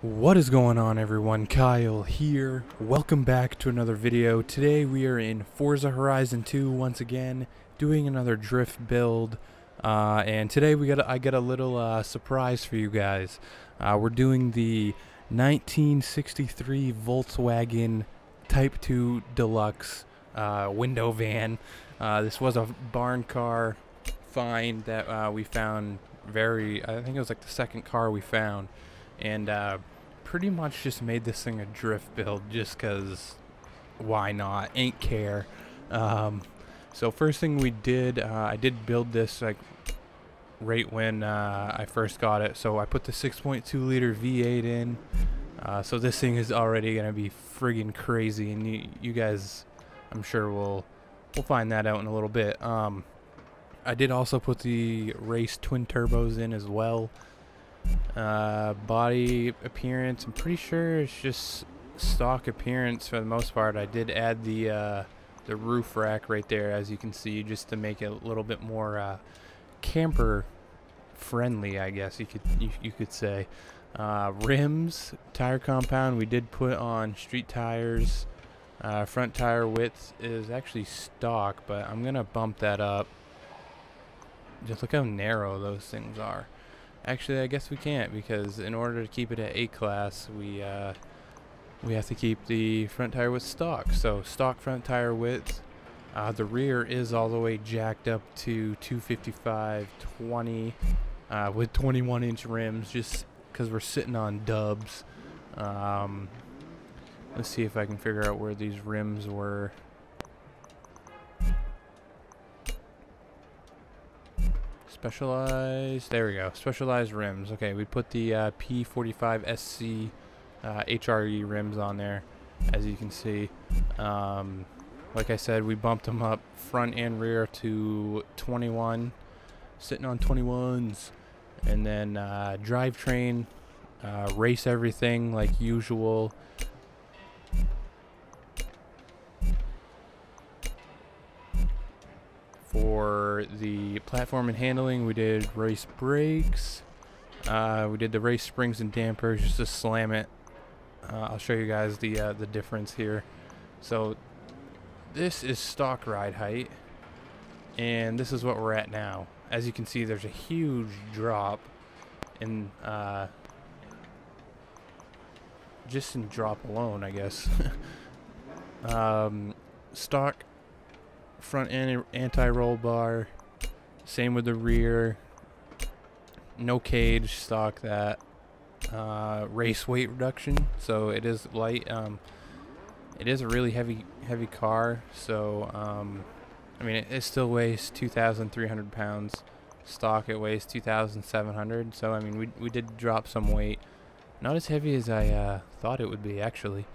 What is going on, everyone? Kyle here. Welcome back to another video. Today we are in Forza Horizon 2 once again, doing another drift build. And today I got a little surprise for you guys. We're doing the 1963 Volkswagen Type 2 Deluxe window van. This was a barn car find that we found I think it was like the second car we found. And pretty much just made this thing a drift build just because why not? Ain't care. So first thing we did, I did build this like right when I first got it. So I put the 6.2 liter V8 in. So this thing is already gonna be friggin' crazy, and you guys, I'm sure we'll find that out in a little bit. I did also put the race twin turbos in as well. Body appearance, I'm pretty sure it's just stock appearance for the most part. I did add the roof rack right there, as you can see, just to make it a little bit more camper friendly, I guess you could say. Rims, tire compound, we did put on street tires. Front tire width is actually stock, but I'm gonna bump that up. Just look how narrow those things are. Actually, I guess we can't, because in order to keep it at A-class, we have to keep the front tire width stock. So stock front tire width. The rear is all the way jacked up to 255/20 with 21-inch rims, just because we're sitting on dubs. Let's see if I can figure out where these rims were. Specialized, there we go, specialized rims. Okay, we put the P45 SC HRE rims on there, as you can see. Like I said, we bumped them up front and rear to 21, sitting on 21s. And then drivetrain, race everything like usual. For the platform and handling, we did race brakes. We did the race springs and dampers just to slam it. I'll show you guys the difference here. So this is stock ride height, and this is what we're at now. As you can see, there's a huge drop in just in drop alone, I guess. Stock front end anti-roll bar, same with the rear. No cage, stock that. Race weight reduction, so it is light. It is a really heavy car, so I mean, it still weighs 2,300 pounds. Stock, it weighs 2,700. So I mean, we did drop some weight. Not as heavy as I thought it would be, actually.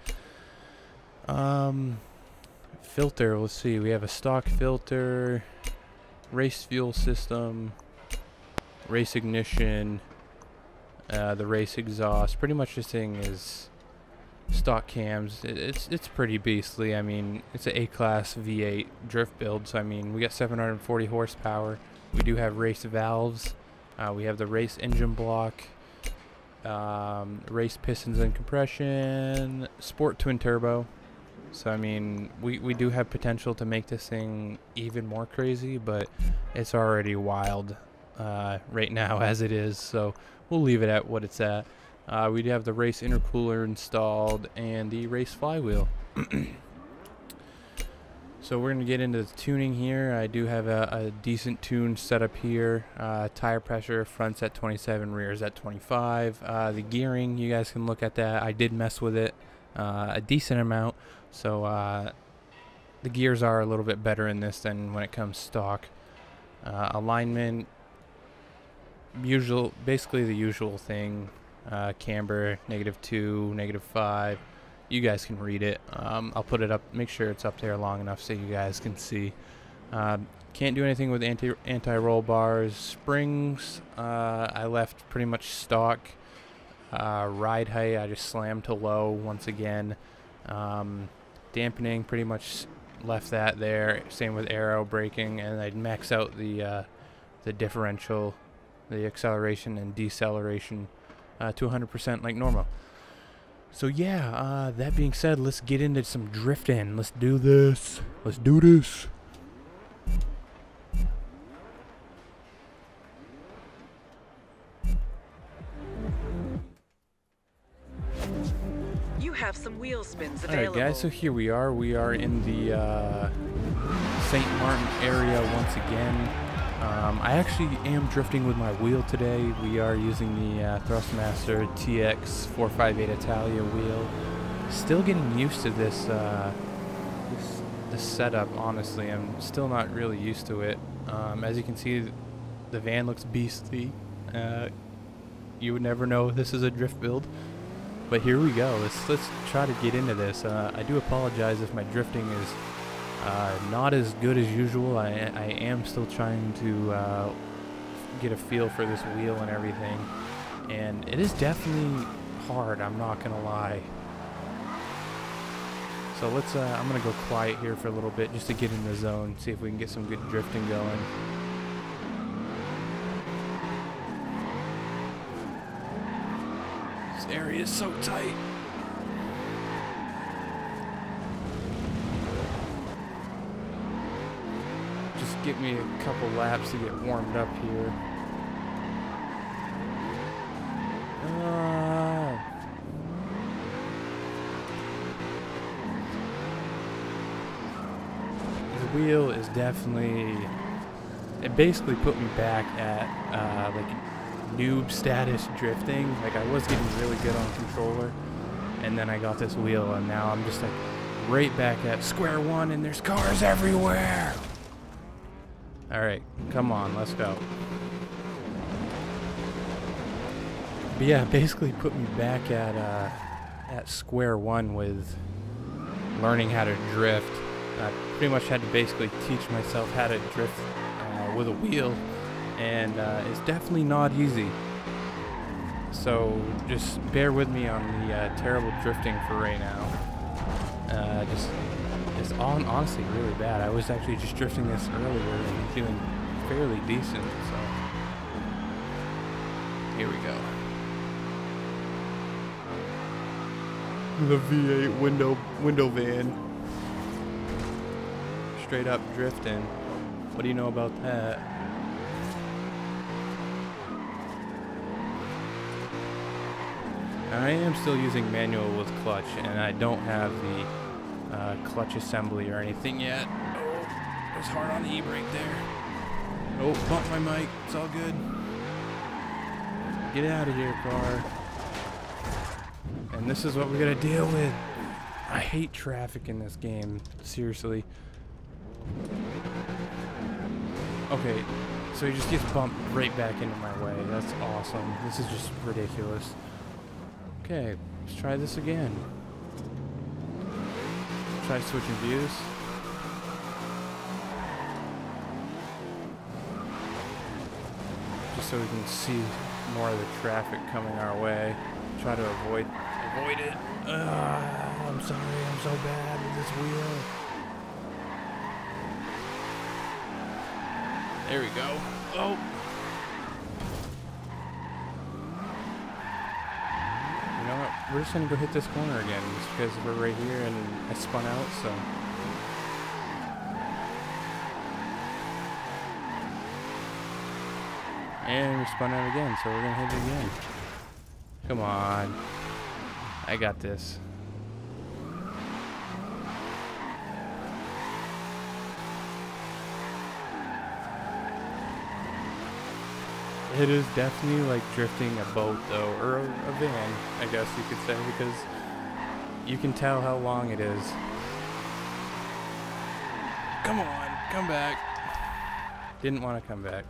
Filter, let's see, we have a stock filter, race fuel system, race ignition, the race exhaust. Pretty much this thing is stock cams. It's pretty beastly. I mean, it's an A-class V8 drift build, so I mean, we got 740 horsepower. We do have race valves. We have the race engine block, race pistons and compression, sport twin turbo. So I mean, we do have potential to make this thing even more crazy, but it's already wild right now as it is, so we'll leave it at what it's at. We do have the race intercooler installed and the race flywheel. So we're going to get into the tuning here. I do have a decent tune set up here. Tire pressure, front's at 27, rear's at 25. The gearing, you guys can look at that. I did mess with it a decent amount. So the gears are a little bit better in this than when it comes stock. Alignment, basically the usual thing. Camber, -2, -5. You guys can read it. I'll put it up, make sure it's up there long enough so you guys can see. Can't do anything with anti-roll bars. Springs, I left pretty much stock. Ride height, I just slammed to low once again. Dampening, pretty much left that there. Same with aero braking, and I'd max out the differential, the acceleration and deceleration to 100% like normal. So yeah, that being said, let's get into some drifting. Let's do this. Let's do this. You have some wheel spins available. Alright guys, so here we are. We are in the St. Martin area once again. I actually am drifting with my wheel today. We are using the Thrustmaster TX 458 Italia wheel. Still getting used to this setup, honestly. I'm still not really used to it. As you can see, the van looks beastly. You would never know this is a drift build. But here we go. Let's try to get into this. I do apologize if my drifting is not as good as usual. I am still trying to get a feel for this wheel and everything, and it is definitely hard, I'm not gonna lie. So let's I'm gonna go quiet here for a little bit just to get in the zone, see if we can get some good drifting going. This area is so tight. Get me a couple laps to get warmed up here. The wheel is definitely, it basically put me back at like noob status drifting. Like I was getting really good on controller, and then I got this wheel, and now I'm just like right back at square one, and there's cars everywhere. Alright, come on, let's go. But yeah, basically put me back at square one with learning how to drift. I pretty much had to basically teach myself how to drift with a wheel, and it's definitely not easy. So just bear with me on the terrible drifting for right now. It's honestly really bad. I was actually just drifting this earlier and feeling fairly decent, so here we go. The V8 window van. Straight up drifting. What do you know about that? I am still using manual with clutch, and I don't have the clutch assembly or anything yet. Oh, it was hard on the e-brake there. Oh, bumped my mic. It's all good. Get out of here, car. And this is what we gotta deal with. I hate traffic in this game. Seriously. Okay, so he just gets bumped right back into my way. That's awesome. This is just ridiculous. Okay, let's try this again. Try switching views. Just so we can see more of the traffic coming our way. Try to avoid it. I'm sorry, I'm so bad with this wheel. There we go. Oh. You know what? We're just gonna go hit this corner again just because we're right here and I spun out, so. And we spun out again, so we're gonna hit it again. Come on. I got this. It is definitely like drifting a boat though, or a van, I guess you could say, because you can tell how long it is. Come on, come back. Didn't want to come back.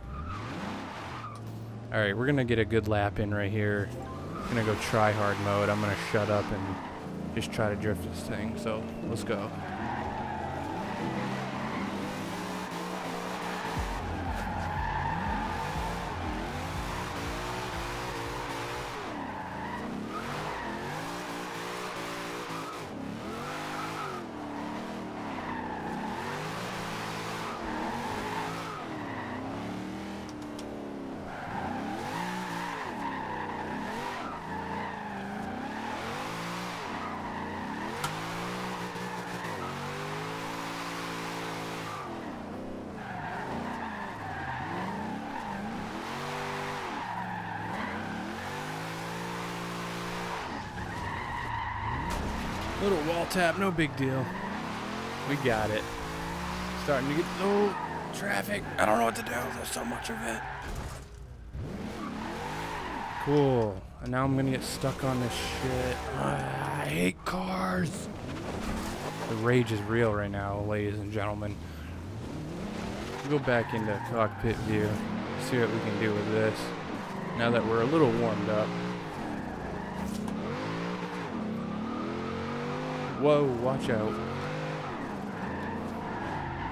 Alright, we're gonna get a good lap in right here. I'm gonna go try hard mode. I'm gonna shut up and just try to drift this thing, so let's go. Little wall tap, no big deal. We got it. Starting to get traffic. I don't know what to do. There's so much of it. Cool. And now I'm gonna get stuck on this shit. I hate cars. The rage is real right now, ladies and gentlemen. We'll go back into cockpit view. See what we can do with this. Now that we're a little warmed up. Whoa, watch out.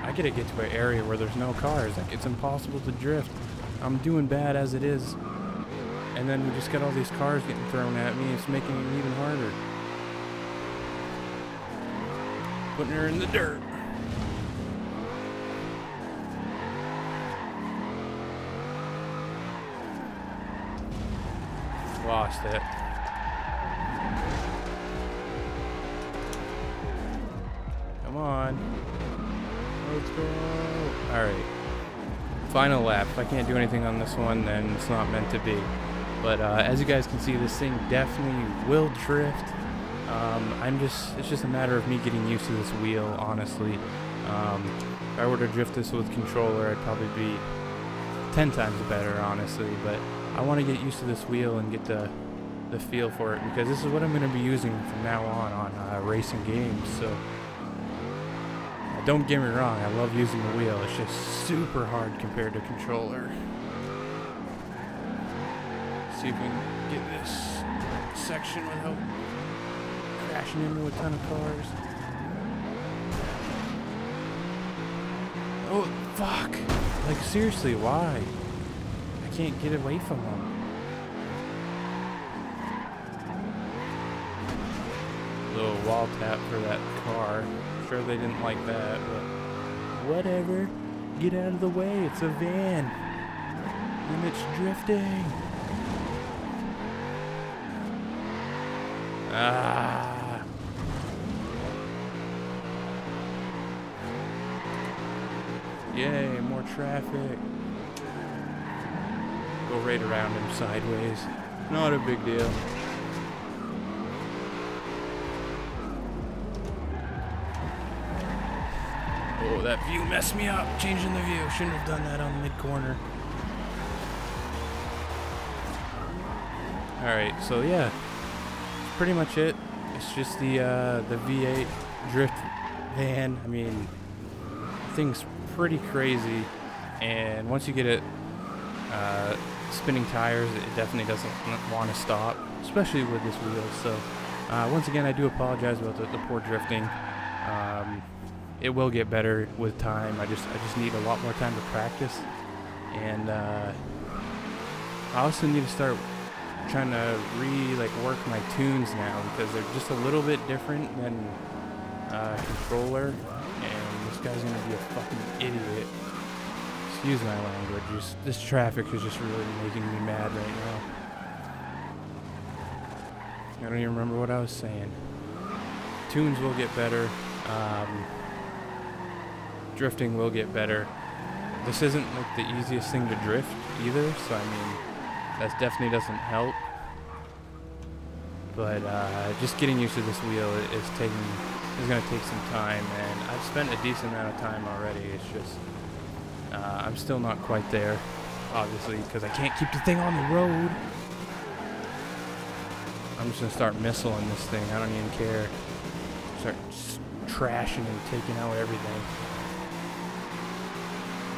I gotta get to an area where there's no cars. Like, it's impossible to drift. I'm doing bad as it is. And then we just got all these cars getting thrown at me. It's making it even harder. Putting her in the dirt. Lost it. Come on. Let's go. Alright. Final lap. If I can't do anything on this one, then it's not meant to be. But as you guys can see, this thing definitely will drift. It's just a matter of me getting used to this wheel, honestly. If I were to drift this with controller, I'd probably be 10 times better, honestly. But I want to get used to this wheel and get the feel for it, because this is what I'm going to be using from now on racing games. So don't get me wrong, I love using the wheel. It's just super hard compared to controller. See if we can get this section without crashing into a ton of cars. Oh, fuck. Like, seriously, why? I can't get away from them. Little wall tap for that car. Sure they didn't like that, but whatever. Get out of the way. It's a van. And it's drifting. Ah. Yay, more traffic. Go right around him sideways. Not a big deal. Oh, that view messed me up. Changing the view. Shouldn't have done that on mid-corner. Alright, so yeah. That's pretty much it. It's just the V8 drift van. I mean, the thing's pretty crazy. And once you get it spinning tires, it definitely doesn't want to stop. Especially with this wheel. So, once again, I do apologize about the poor drifting. It will get better with time. I just need a lot more time to practice, and I also need to start trying to work my tunes now, because they're just a little bit different than controller. And this guy's gonna be a fucking idiot. Excuse my language. This traffic is just really making me mad right now. I don't even remember what I was saying. Tunes will get better. Drifting will get better. This isn't like the easiest thing to drift either, so I mean, that definitely doesn't help. But just getting used to this wheel is going to take some time, and I've spent a decent amount of time already. It's just I'm still not quite there, obviously, because I can't keep the thing on the road. I'm just going to start missiling this thing. I don't even care. Start trashing and taking out everything.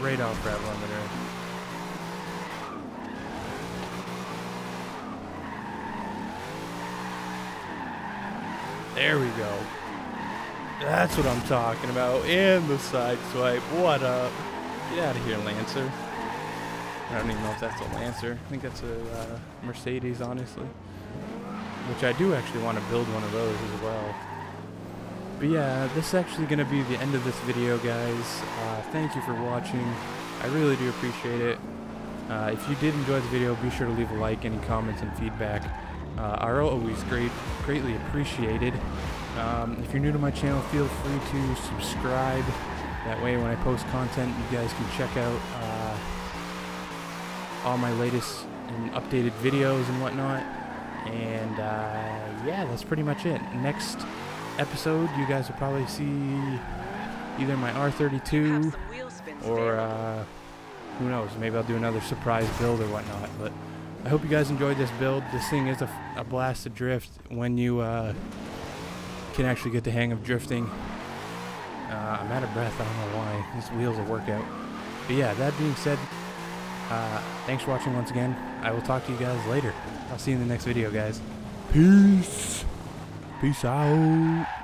Right off that limiter. There we go. That's what I'm talking about. And the side swipe. What up? Get out of here, Lancer. I don't even know if that's a Lancer. I think that's a Mercedes, honestly. Which I do actually want to build one of those as well. But yeah, this is actually going to be the end of this video, guys. Thank you for watching. I really do appreciate it. If you did enjoy the video, be sure to leave a like. Any comments and feedback are always greatly appreciated. If you're new to my channel, feel free to subscribe. That way when I post content, you guys can check out all my latest and updated videos and whatnot. And yeah, that's pretty much it. Next episode, you guys will probably see either my Have R32 some wheel spins or available. who knows, maybe I'll do another surprise build or whatnot. But I hope you guys enjoyed this build. This thing is a blast to drift when you can actually get the hang of drifting. I'm out of breath, I don't know why. This wheel's a workout. But yeah, that being said, thanks for watching once again. I will talk to you guys later. I'll see you in the next video, guys. Peace. Peace out.